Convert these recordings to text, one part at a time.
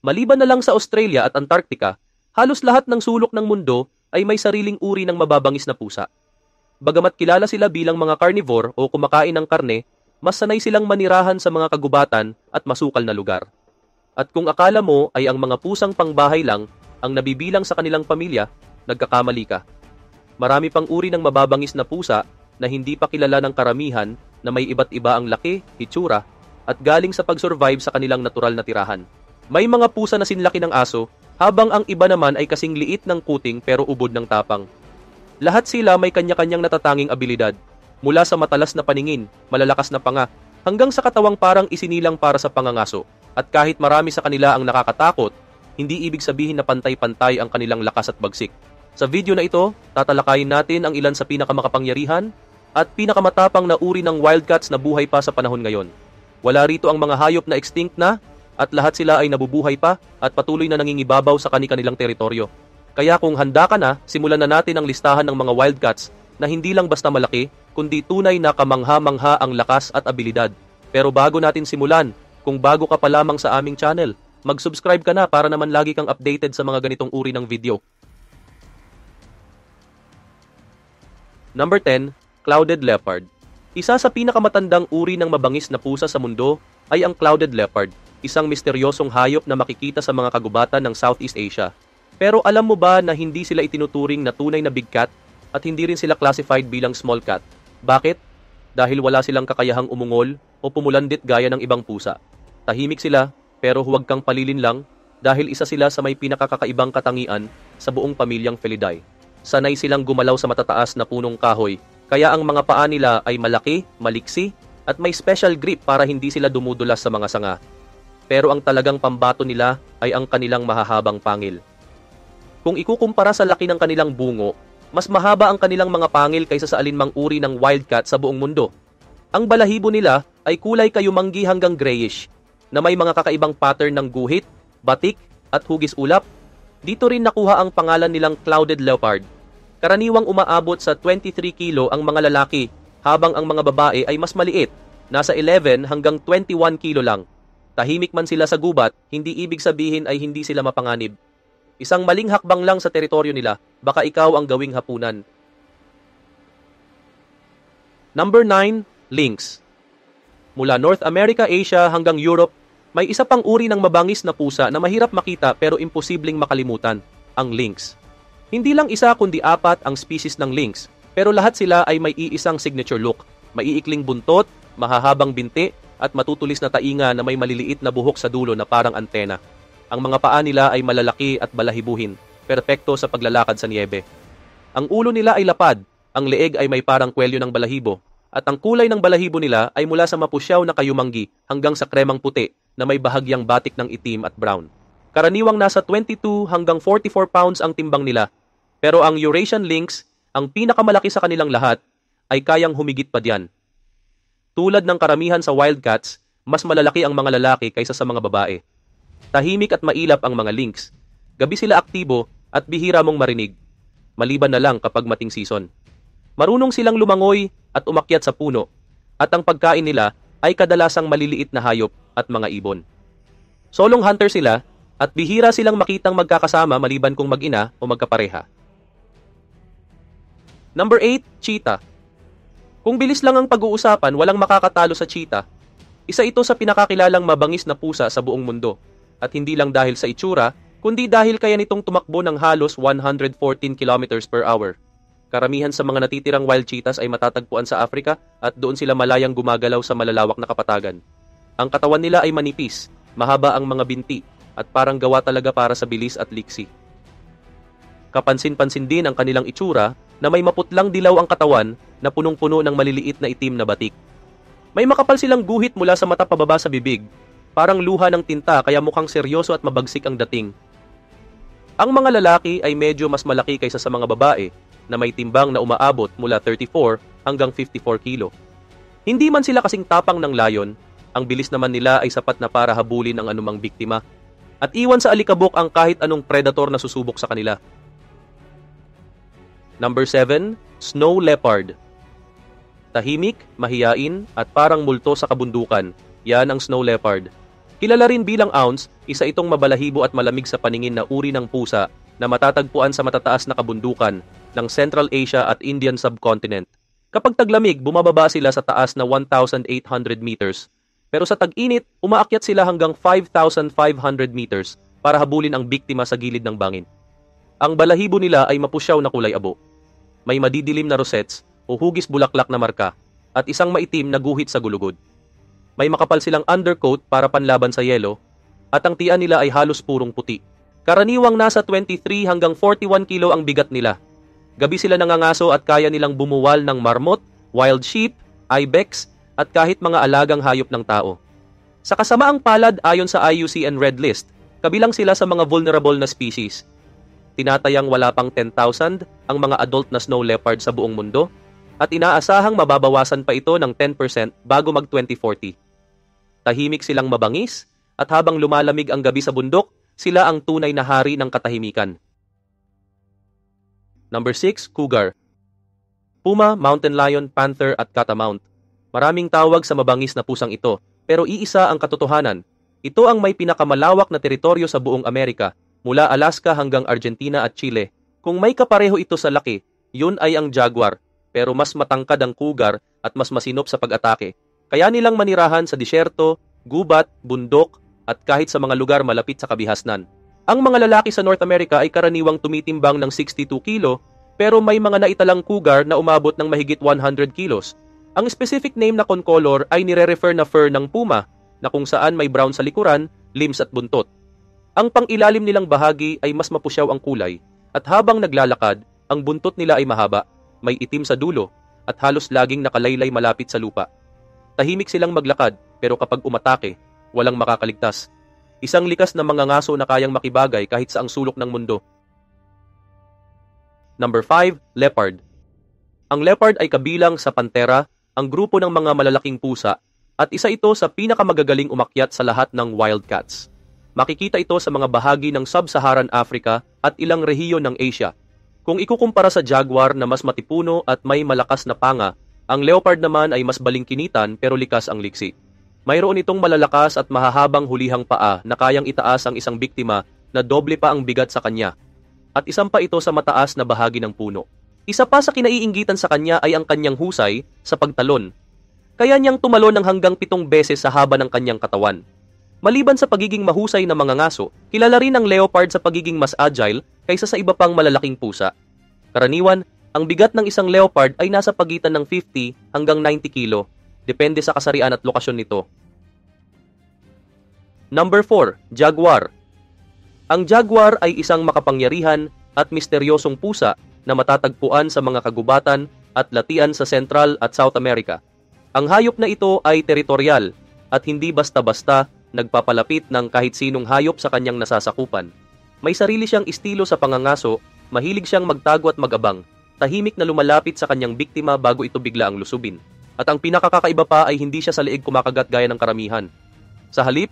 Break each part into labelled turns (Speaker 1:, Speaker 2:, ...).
Speaker 1: Maliban na lang sa Australia at Antarctica, halos lahat ng sulok ng mundo ay may sariling uri ng mababangis na pusa. Bagamat kilala sila bilang mga carnivore o kumakain ng karne, mas sanay silang manirahan sa mga kagubatan at masukal na lugar. At kung akala mo ay ang mga pusang pangbahay lang ang nabibilang sa kanilang pamilya, nagkakamali ka. Marami pang uri ng mababangis na pusa na hindi pa kilala ng karamihan na may iba't iba ang laki, hitsura, at galing sa pag-survive sa kanilang natural na tirahan. May mga pusa na sinlaki ng aso, habang ang iba naman ay kasing liit ng kuting pero ubod ng tapang. Lahat sila may kanya-kanyang natatanging abilidad, mula sa matalas na paningin, malalakas na panga, hanggang sa katawang parang isinilang para sa pangangaso. At kahit marami sa kanila ang nakakatakot, hindi ibig sabihin na pantay-pantay ang kanilang lakas at bagsik. Sa video na ito, tatalakayin natin ang ilan sa pinakamakapangyarihan at pinakamatapang na uri ng wildcats na buhay pa sa panahon ngayon. Wala rito ang mga hayop na extinct na, at lahat sila ay nabubuhay pa at patuloy na nangingibabaw sa kani-kanilang teritoryo. Kaya kung handa ka na, simulan na natin ang listahan ng mga wildcats na hindi lang basta malaki, kundi tunay na kamangha-mangha ang lakas at abilidad. Pero bago natin simulan, kung bago ka pa lamang sa aming channel, mag-subscribe ka na para naman lagi kang updated sa mga ganitong uri ng video. Number 10, Clouded Leopard. Isa sa pinakamatandang uri ng mabangis na pusa sa mundo ay ang Clouded Leopard, isang misteryosong hayop na makikita sa mga kagubatan ng Southeast Asia. Pero alam mo ba na hindi sila itinuturing na tunay na big cat at hindi rin sila classified bilang small cat? Bakit? Dahil wala silang kakayahang umungol o pumulandit gaya ng ibang pusa. Tahimik sila, pero huwag kang palilin lang dahil isa sila sa may pinakakakaibang katangian sa buong pamilyang Felidae. Sanay silang gumalaw sa matataas na punong kahoy, kaya ang mga paa nila ay malaki, maliksi, at may special grip para hindi sila dumudulas sa mga sanga. Pero ang talagang pambato nila ay ang kanilang mahahabang pangil. Kung ikukumpara sa laki ng kanilang bungo, mas mahaba ang kanilang mga pangil kaysa sa alinmang uri ng wildcat sa buong mundo. Ang balahibo nila ay kulay kayumanggi hanggang grayish, na may mga kakaibang pattern ng guhit, batik, at hugis ulap. Dito rin nakuha ang pangalan nilang Clouded Leopard. Karaniwang umaabot sa 23 kilo ang mga lalaki, habang ang mga babae ay mas maliit, nasa 11 hanggang 21 kilo lang. Tahimik man sila sa gubat, hindi ibig sabihin ay hindi sila mapanganib. Isang maling hakbang lang sa teritoryo nila, baka ikaw ang gawing hapunan. Number 9, Lynx. Mula North America, Asia hanggang Europe, may isa pang uri ng mabangis na pusa na mahirap makita pero imposibleng makalimutan, ang lynx. Hindi lang isa kundi 4 ang species ng lynx, pero lahat sila ay may iisang signature look. Maiikling buntot, mahahabang binti, at matutulis na tainga na may maliliit na buhok sa dulo na parang antena. Ang mga paa nila ay malalaki at balahibuhin, perpekto sa paglalakad sa niebe. Ang ulo nila ay lapad, ang leeg ay may parang kwelyo ng balahibo, at ang kulay ng balahibo nila ay mula sa mapusyaw na kayumanggi hanggang sa kremang puti na may bahagyang batik ng itim at brown. Karaniwang nasa 22 hanggang 44 pounds ang timbang nila, pero ang Eurasian lynx, ang pinakamalaki sa kanilang lahat, ay kayang humigit pa diyan. Tulad ng karamihan sa wildcats, mas malalaki ang mga lalaki kaysa sa mga babae. Tahimik at mailap ang mga lynx. Gabi sila aktibo at bihira mong marinig, maliban na lang kapag mating season. Marunong silang lumangoy at umakyat sa puno, at ang pagkain nila ay kadalasang maliliit na hayop at mga ibon. Solong hunter sila at bihira silang makitang magkakasama maliban kung mag-ina o magkapareha. Number 8, cheetah. Kung bilis lang ang pag-uusapan, walang makakatalo sa cheetah. Isa ito sa pinakakilalang mabangis na pusa sa buong mundo. At hindi lang dahil sa itsura, kundi dahil kaya nitong tumakbo ng halos 114 kilometers per hour. Karamihan sa mga natitirang wild cheetahs ay matatagpuan sa Africa at doon sila malayang gumagalaw sa malalawak na kapatagan. Ang katawan nila ay manipis, mahaba ang mga binti, at parang gawa talaga para sa bilis at liksi. Kapansin-pansin din ang kanilang itsura na may maputlang dilaw ang katawan na punong-puno ng maliliit na itim na batik. May makapal silang guhit mula sa mata pababa sa bibig, parang luha ng tinta kaya mukhang seryoso at mabagsik ang dating. Ang mga lalaki ay medyo mas malaki kaysa sa mga babae na may timbang na umaabot mula 34 hanggang 54 kilo. Hindi man sila kasing tapang ng layon, ang bilis naman nila ay sapat na para habulin ang anumang biktima at iwan sa alikabok ang kahit anong predator na susubok sa kanila. Number 7, Snow Leopard. Tahimik, mahiyain, at parang multo sa kabundukan. Yan ang snow leopard. Kilala rin bilang ounce, Isa itong mabalahibo at malamig sa paningin na uri ng pusa na matatagpuan sa matataas na kabundukan ng Central Asia at Indian subcontinent. Kapag taglamig, bumababa sila sa taas na 1,800 meters, pero sa tag-init, umaakyat sila hanggang 5,500 meters para habulin ang biktima sa gilid ng bangin. Ang balahibo nila ay mapusyaw na kulay abo. May madidilim na rosettes o hugis bulaklak na marka at isang maitim na guhit sa gulugod. May makapal silang undercoat para panlaban sa yelo at ang tiyan nila ay halos purong puti. Karaniwang nasa 23 hanggang 41 kilo ang bigat nila. Gabi sila nangangaso at kaya nilang bumuwal ng marmot, wild sheep, ibex at kahit mga alagang hayop ng tao. Sa kasamaang palad ayon sa IUCN Red List, kabilang sila sa mga vulnerable na species. Tinatayang wala pang 10,000 ang mga adult na snow leopard sa buong mundo at inaasahang mababawasan pa ito ng 10% bago mag-2040. Tahimik silang mabangis at habang lumalamig ang gabi sa bundok, sila ang tunay na hari ng katahimikan. Number 6, cougar. Puma, mountain lion, panther at catamount. Maraming tawag sa mabangis na pusang ito, pero iisa ang katotohanan. Ito ang may pinakamalawak na teritoryo sa buong Amerika, mula Alaska hanggang Argentina at Chile. Kung may kapareho ito sa laki, yun ay ang jaguar, pero mas matangkad ang cougar at mas masinop sa pag-atake. Kaya nilang manirahan sa disyerto, gubat, bundok, at kahit sa mga lugar malapit sa kabihasnan. Ang mga lalaki sa North America ay karaniwang tumitimbang ng 62 kilo, pero may mga naitalang cougar na umabot ng mahigit 100 kilos. Ang specific name na concolor ay nire-refer na fur ng puma, na kung saan may brown sa likuran, limbs at buntot. Ang pang-ilalim nilang bahagi ay mas mapusyaw ang kulay, at habang naglalakad, ang buntot nila ay mahaba, may itim sa dulo, at halos laging nakalaylay malapit sa lupa. Tahimik silang maglakad, pero kapag umatake, walang makakaligtas. Isang likas na mga ngaso na kayang makibagay kahit sa ang sulok ng mundo. Number 5, leopard. Ang leopard ay kabilang sa pantera, ang grupo ng mga malalaking pusa, at isa ito sa pinakamagagaling umakyat sa lahat ng wildcats. Makikita ito sa mga bahagi ng Sub-Saharan Africa at ilang rehiyon ng Asia. Kung ikukumpara sa jaguar na mas matipuno at may malakas na panga, ang leopard naman ay mas balingkinitan pero likas ang liksi. Mayroon itong malalakas at mahahabang hulihang paa na kayang itaas ang isang biktima na doble pa ang bigat sa kanya. At isang pa ito sa mataas na bahagi ng puno. Isa pa sa kinaiinggitan sa kanya ay ang kanyang husay sa pagtalon. Kaya niyang tumalon ng hanggang 7 beses sa haba ng kanyang katawan. Maliban sa pagiging mahusay na mga ngaso, kilala rin ang leopard sa pagiging mas agile kaysa sa iba pang malalaking pusa. Karaniwan, ang bigat ng isang leopard ay nasa pagitan ng 50 hanggang 90 kilo. Depende sa kasarian at lokasyon nito. Number 4, jaguar. Ang jaguar ay isang makapangyarihan at misteryosong pusa na matatagpuan sa mga kagubatan at latian sa Central at South America. Ang hayop na ito ay teritorial at hindi basta-basta nagpapalapit ng kahit sinong hayop sa kanyang nasasakupan. May sarili siyang estilo sa pangangaso, mahilig siyang magtago at mag-abang, tahimik na lumalapit sa kanyang biktima bago ito bigla ang lusubin. At ang pinakakaiba pa ay hindi siya sa leeg kumakagat gaya ng karamihan. Sa halip,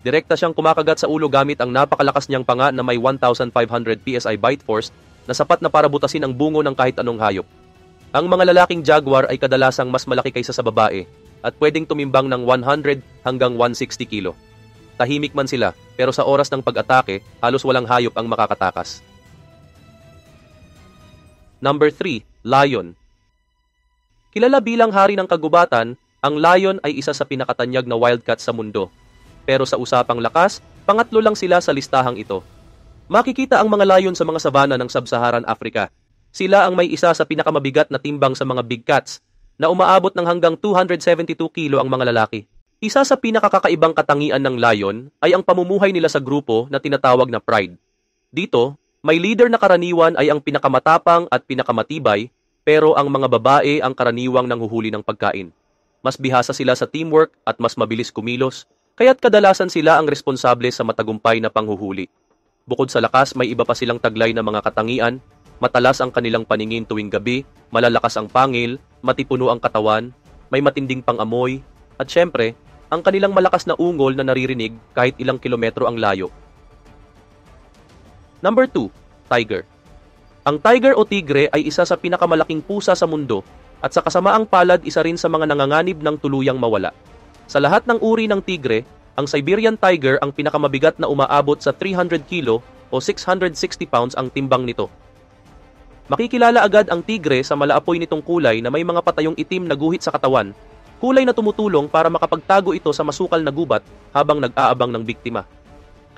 Speaker 1: direkta siyang kumakagat sa ulo gamit ang napakalakas niyang panga na may 1,500 PSI bite force na sapat na para butasin ang bungo ng kahit anong hayop. Ang mga lalaking jaguar ay kadalasang mas malaki kaysa sa babae at pwedeng tumimbang ng 100 hanggang 160 kilo. Tahimik man sila, pero sa oras ng pag-atake, halos walang hayop ang makakatakas. Number 3, lion. Kilala bilang hari ng kagubatan, ang lion ay isa sa pinakatanyag na wildcat sa mundo. Pero sa usapang lakas, pangatlo lang sila sa listahang ito. Makikita ang mga lion sa mga sabana ng Sub-Saharan Africa. Sila ang may isa sa pinakamabigat na timbang sa mga big cats, na umaabot ng hanggang 272 kilo ang mga lalaki. Isa sa pinakakakaibang katangian ng lion ay ang pamumuhay nila sa grupo na tinatawag na pride. Dito, may leader na karaniwan ay ang pinakamatapang at pinakamatibay, pero ang mga babae ang karaniwang nanghuhuli ng pagkain. Mas bihasa sila sa teamwork at mas mabilis kumilos, kaya't kadalasan sila ang responsable sa matagumpay na panghuhuli. Bukod sa lakas, may iba pa silang taglay na mga katangian, matalas ang kanilang paningin tuwing gabi, malalakas ang pangil, matipuno ang katawan, may matinding pangamoy, at syempre, ang kanilang malakas na ungol na naririnig kahit ilang kilometro ang layo. Number 2, tiger. Ang tiger o tigre ay isa sa pinakamalaking pusa sa mundo at sa kasamaang palad isa rin sa mga nanganganib ng tuluyang mawala. Sa lahat ng uri ng tigre, Ang Siberian Tiger ang pinakamabigat na umaabot sa 300 kilo o 660 pounds ang timbang nito. Makikilala agad ang tigre sa malaapoy nitong kulay na may mga patayong itim na guhit sa katawan, kulay na tumutulong para makapagtago ito sa masukal na gubat habang nag-aabang ng biktima.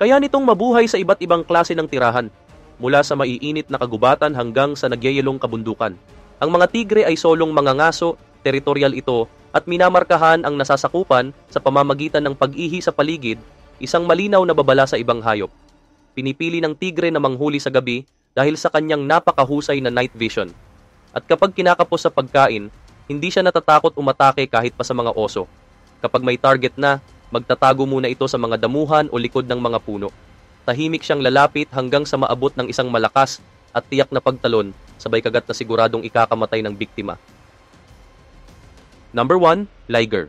Speaker 1: Kaya nitong mabuhay sa iba't ibang klase ng tirahan, mula sa maiinit na kagubatan hanggang sa nagyayelong kabundukan. Ang mga tigre ay solong mangangaso, teritorial ito, at minamarkahan ang nasasakupan sa pamamagitan ng pag-ihi sa paligid, isang malinaw na babala sa ibang hayop. Pinipili ng tigre na manghuli sa gabi dahil sa kanyang napakahusay na night vision. At kapag kinakapos sa pagkain, hindi siya natatakot umatake kahit pa sa mga oso. Kapag may target na, magtatago muna ito sa mga damuhan o likod ng mga puno. Tahimik siyang lalapit hanggang sa maabot ng isang malakas at tiyak na pagtalon, sabay kagat na siguradong ikakamatay ng biktima. Number 1, liger.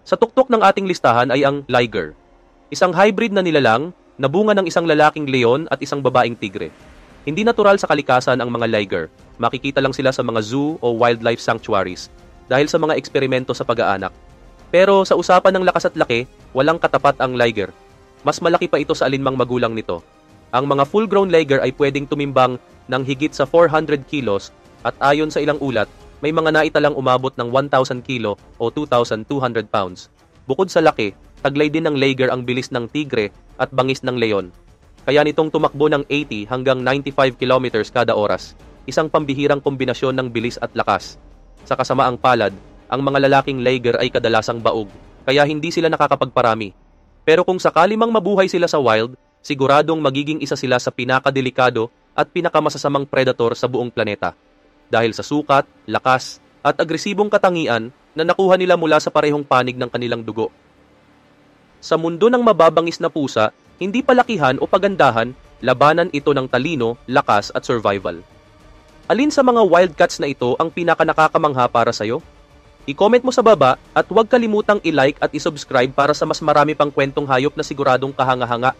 Speaker 1: Sa tuktok ng ating listahan ay ang liger, isang hybrid na nilalang na bunga ng isang lalaking leon at isang babaeng tigre. Hindi natural sa kalikasan ang mga liger. Makikita lang sila sa mga zoo o wildlife sanctuaries dahil sa mga eksperimento sa pag-aanak. Pero sa usapan ng lakas at laki, walang katapat ang liger. Mas malaki pa ito sa alinmang magulang nito. Ang mga full-grown liger ay pwedeng tumimbang ng higit sa 400 kilos at ayon sa ilang ulat, may mga naitalang umabot ng 1,000 kilo o 2,200 pounds. Bukod sa laki, taglay din ng liger ang bilis ng tigre at bangis ng leon. Kaya nitong tumakbo ng 80 hanggang 95 kilometers kada oras, isang pambihirang kombinasyon ng bilis at lakas. Sa kasamaang palad, ang mga lalaking liger ay kadalasang baog, kaya hindi sila nakakapagparami. Pero kung sakali mang mabuhay sila sa wild, siguradong magiging isa sila sa pinakadelikado at pinakamasasamang predator sa buong planeta. Dahil sa sukat, lakas, at agresibong katangian na nakuha nila mula sa parehong panig ng kanilang dugo. Sa mundo ng mababangis na pusa, hindi palakihan o pagandahan, labanan ito ng talino, lakas at survival. Alin sa mga wildcats na ito ang pinakanakakamangha para sa'yo? I-comment mo sa baba at huwag kalimutang i-like at i-subscribe para sa mas marami pang kwentong hayop na siguradong kahanga-hanga